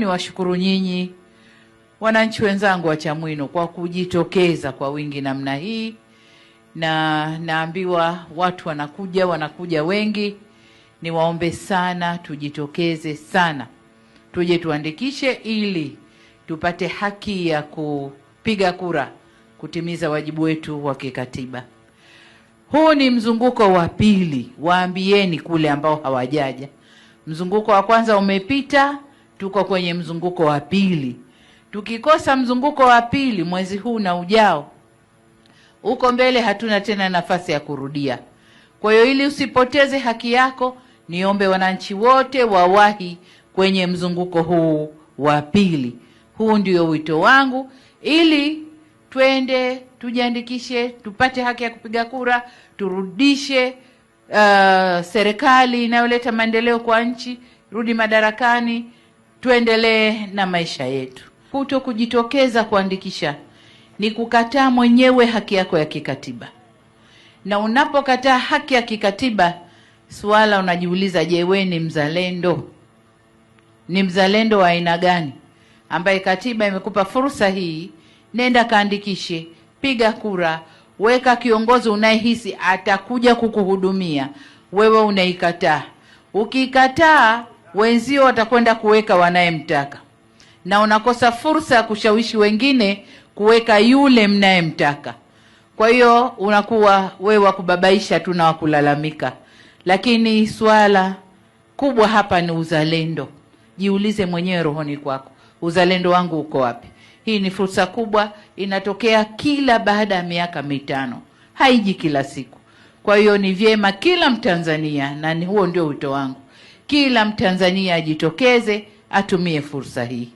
Niwashukuru nyinyi wananchi wenzangu wa Chamwino kwa kujitokeza kwa wingi namna hii, na naambiwa watu wanakuja wengi. Niwaombe sana tujitokeze sana, tuje tuandikishe ili tupate haki ya kupiga kura, kutimiza wajibu wetu wa kikatiba. Huu ni mzunguko wa pili, waambieni kule ambao hawajaja. Mzunguko wa kwanza umepita, tuko kwenye mzunguko wa pili. Tukikosa mzunguko wa pili mwezi huu na ujao, uko mbele hatuna tena nafasi ya kurudia. Kwa hiyo ili usipoteze haki yako, niombe wananchi wote wawahi kwenye mzunguko huu wa pili. Huu ndio wito wangu, ili twende tujiandikishe, tupate haki ya kupiga kura, turudishe serikali inayoleta maendeleo kwa nchi, rudi madarakani, tuendelee na maisha yetu. Kuto kujitokeza kuandikisha ni kukataa mwenyewe haki yako ya kikatiba. Na unapokataa haki ya kikatiba, swala unajiuliza, je, wewe ni mzalendo? Ni mzalendo wa aina gani ambaye katiba imekupa fursa hii? Nenda kaandikishe, piga kura, weka kiongozi unayehisi atakuja kukuhudumia. Wewe unaikataa. Ukikataa, wenzio watakwenda kuweka wanayemtaka, na unakosa fursa ya kushawishi wengine kuweka yule mnayemtaka. Kwa hiyo unakuwa wewe wa kubabaisha tu na wa kulalamika. Lakini swala kubwa hapa ni uzalendo. Jiulize mwenyewe rohoni kwako, uzalendo wangu uko wapi? Hii ni fursa kubwa, inatokea kila baada ya miaka mitano, haiji kila siku. Kwa hiyo ni vyema kila Mtanzania, na huo ndio wito wangu, kila Mtanzania ajitokeze, atumie fursa hii.